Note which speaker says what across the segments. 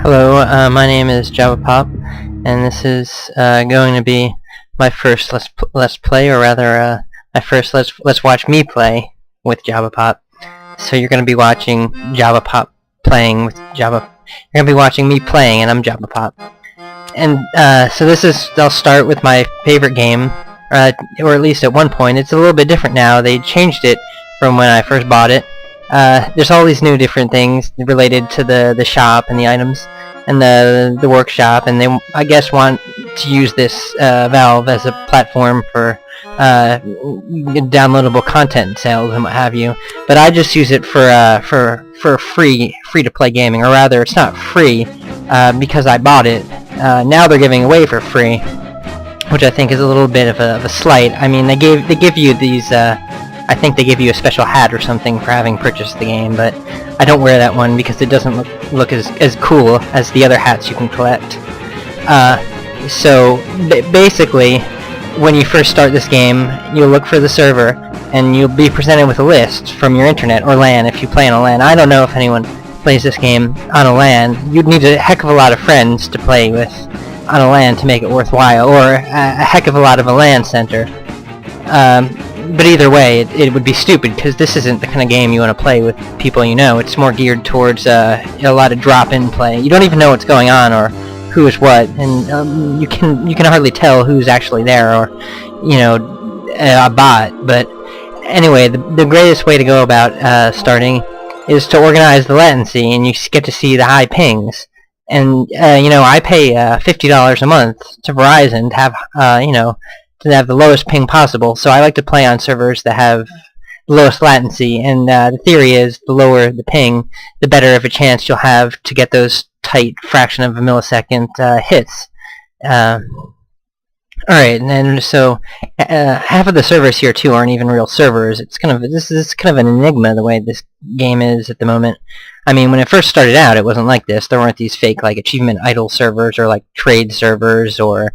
Speaker 1: Hello, my name is jabbapop, and this is going to be my first let's play, or rather, my first let's watch me play with jabbapop. So you're going to be watching jabbapop playing with Jabba. You're going to be watching me playing, and I'm jabbapop. And so I'll start with my favorite game, or at least at one point. It's a little bit different now. They changed it from when I first bought it. There's all these new different things related to the shop and the items and the workshop, and they, I guess, want to use this Valve as a platform for downloadable content sales and what have you. But I just use it for free to play gaming, or rather, it's not free because I bought it. Now they're giving away for free, which I think is a little bit of a slight. I mean, they give you these. I think they give you a special hat or something for having purchased the game, but I don't wear that one because it doesn't look as cool as the other hats you can collect. So basically, when you first start this game, you'll look for the server, and you'll be presented with a list from your internet or LAN if you play on a LAN. I don't know if anyone plays this game on a LAN. You'd need a heck of a lot of friends to play with on a LAN to make it worthwhile, or a heck of a lot of a LAN center. But either way, it would be stupid, because this isn't the kind of game you want to play with people you know. It's more geared towards a lot of drop-in play. You don't even know what's going on or who is what, and you can hardly tell who's actually there, or a bot. But anyway, the greatest way to go about starting is to organize the latency, and you get to see the high pings. And I pay $50 a month to Verizon to have to have the lowest ping possible, so I like to play on servers that have the lowest latency, and the theory is the lower the ping, the better of a chance you'll have to get those tight fraction of a millisecond hits. Alright, and so half of the servers here too aren't even real servers. This is kind of an enigma, the way this game is at the moment. I mean, when it first started out, it wasn't like this. There weren't these fake, like, achievement idle servers, or, like, trade servers, or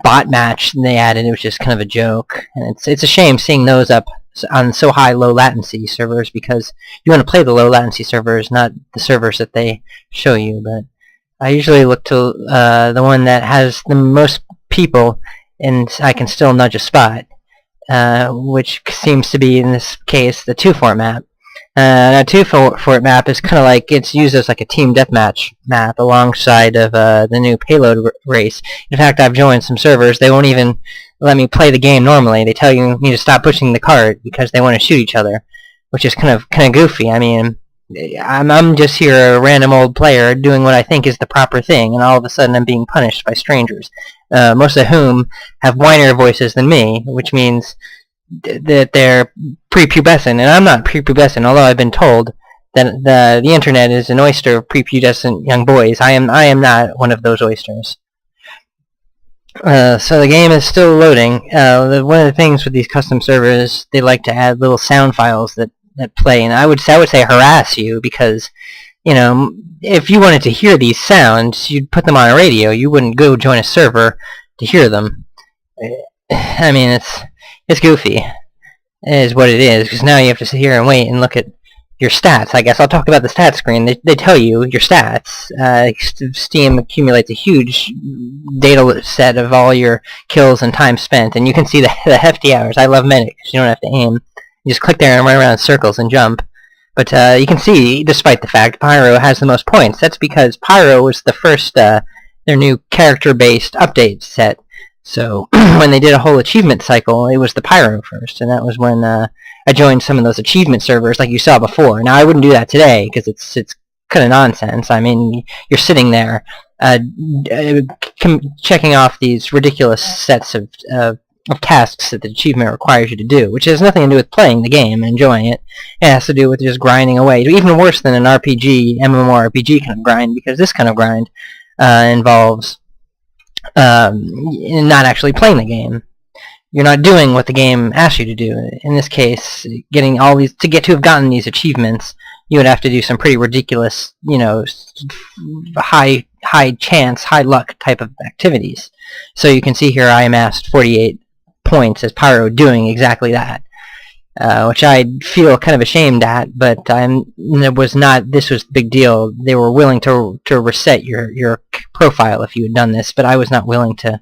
Speaker 1: bot match they added. It was just kind of a joke. And it's a shame seeing those up on so high low latency servers, because you want to play the low latency servers, not the servers that they show you. But I usually look to the one that has the most people, and I can still nudge a spot, which seems to be, in this case, the 2-fort map. Now, 2-fort map is kind of like, it's used as like a team deathmatch map alongside of the new payload race. In fact, I've joined some servers. They won't even let me play the game normally. They tell me to stop pushing the cart because they want to shoot each other, which is kind of goofy. I mean, I'm just here, a random old player, doing what I think is the proper thing, and all of a sudden I'm being punished by strangers, most of whom have whinier voices than me, which means that they're prepubescent, and I'm not prepubescent, although I've been told that the internet is an oyster of prepubescent young boys. I am not one of those oysters. So the game is still loading. One of the things with these custom servers, they like to add little sound files that play, and I would say harass you, because if you wanted to hear these sounds, you'd put them on a radio. You wouldn't go join a server to hear them. I mean, it's goofy, is what it is, because now you have to sit here and wait and look at your stats. I guess I'll talk about the stats screen. They tell you your stats. Steam accumulates a huge data set of all your kills and time spent, and you can see the hefty hours. I love Medic, because you don't have to aim. You just click there and run around in circles and jump. But you can see, despite the fact, Pyro has the most points. That's because Pyro was the first, their new character-based update set. So when they did a whole achievement cycle, it was the Pyro first, and that was when I joined some of those achievement servers like you saw before. Now, I wouldn't do that today, because it's kind of nonsense. I mean, you're sitting there checking off these ridiculous sets of tasks that the achievement requires you to do, which has nothing to do with playing the game and enjoying it. It has to do with just grinding away. Even worse than an RPG, MMORPG kind of grind, because this kind of grind involves not actually playing the game. You're not doing what the game asks you to do. In this case, getting all these to have gotten these achievements, you would have to do some pretty ridiculous, high chance, high luck type of activities. So you can see here I amassed 48 points as Pyro doing exactly that. which I feel kind of ashamed at, but it was not. This was the big deal. They were willing to reset your profile if you had done this, but I was not willing to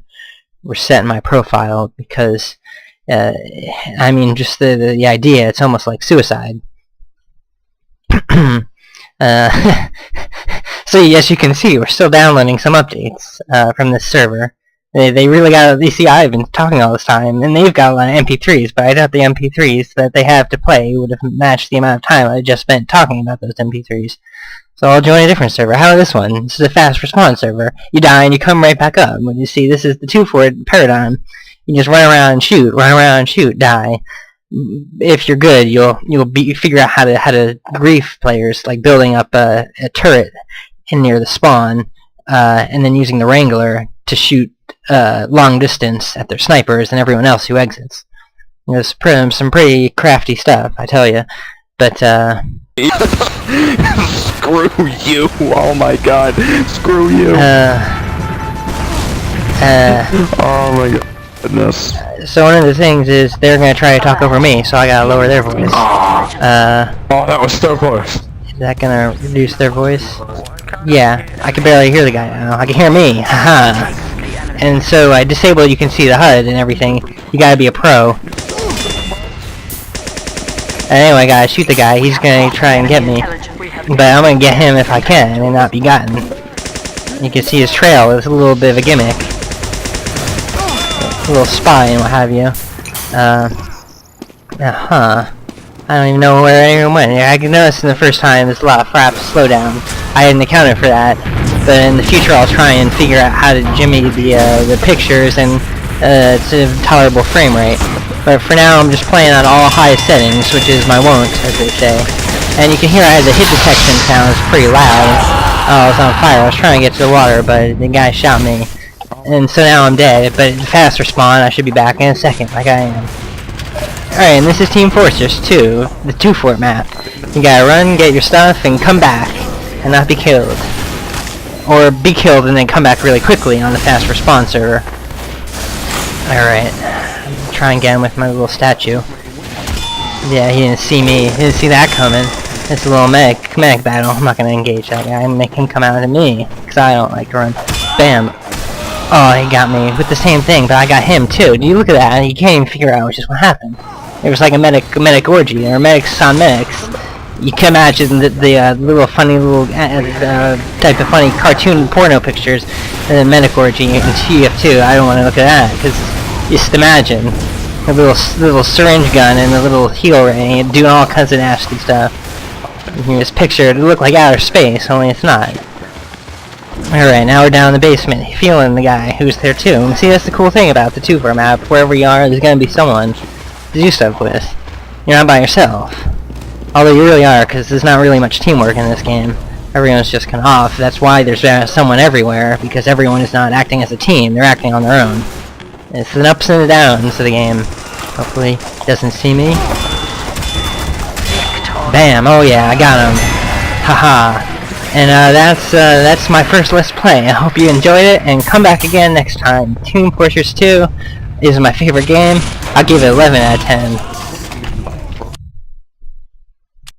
Speaker 1: reset my profile because, I mean, just the idea. It's almost like suicide. So as you can see, we're still downloading some updates from this server. They really got. You see, I've been talking all this time, and they've got a lot of MP3s, but I doubt the MP3s that they have to play would have matched the amount of time I just spent talking about those MP3s. So I'll join a different server. How about this one? This is a fast respawn server. You die and you come right back up. When you see, this is the 2-fort paradigm. You just run around and shoot, die. If you're good, you'll figure out how to grief players, like building up a turret in near the spawn, and then using the Wrangler to shoot long distance at their snipers and everyone else who exits. There's some pretty crafty stuff, I tell you. But
Speaker 2: screw you! Oh my god! Screw you! Oh my goodness!
Speaker 1: So one of the things is they're gonna try to talk over me, so I gotta lower their voice.
Speaker 2: Oh, that was so close.
Speaker 1: Is that gonna reduce their voice? Yeah, I can barely hear the guy now. I can hear me. Haha. And so I disabled. You can see the HUD and everything. You gotta be a pro. Anyway, guys, shoot the guy. He's gonna try and get me, but I'm gonna get him if I can and not be gotten. You can see his trail. It's a little bit of a gimmick. A little spy and what have you. I don't even know where anyone went. I can notice in the first time there's a lot of fraps slowdown. I hadn't accounted for that, but in the future I'll try and figure out how to jimmy the pictures and it's a tolerable frame rate. But for now I'm just playing on all high settings, which is my won't, as they say. And you can hear I had the hit detection sound. It's pretty loud. Oh, I was on fire. I was trying to get to the water, but the guy shot me. And so now I'm dead, but fast respawn. I should be back in a second, like I am. Alright, and this is Team Fortress 2, the 2-fort map. You gotta run, get your stuff, and come back, and not be killed. Or be killed and then come back really quickly on the fast respawn server. Alright, try and get him with my little statue. Yeah, he didn't see me, he didn't see that coming. It's a little medic battle. I'm not gonna engage that guy and make him come out to me, because I don't like to run. Bam! Oh, he got me with the same thing, but I got him too. Do you look at that? And you can't even figure out just what happened. It was like a medic orgy, or medics on medics. You can imagine the little funny little type of funny cartoon porno pictures, and the medic orgy in TF2. I don't want to look at that because just imagine a little syringe gun and a little heal ray doing all kinds of nasty stuff. You can just picture it look like outer space, only it's not. Alright, now we're down in the basement, feeling the guy who's there too. And see, that's the cool thing about the 2-fort map. Wherever you are, there's gonna be someone to do stuff with. You're not by yourself. Although you really are, because there's not really much teamwork in this game. Everyone's just kind of off. That's why there's someone everywhere, because everyone is not acting as a team. They're acting on their own. It's an ups and the downs of the game. Hopefully he doesn't see me. Bam! Oh yeah, I got him. Haha. And that's my first Let's Play. I hope you enjoyed it, and come back again next time. Team Fortress 2 is my favorite game. I'll give it 11 out of 10.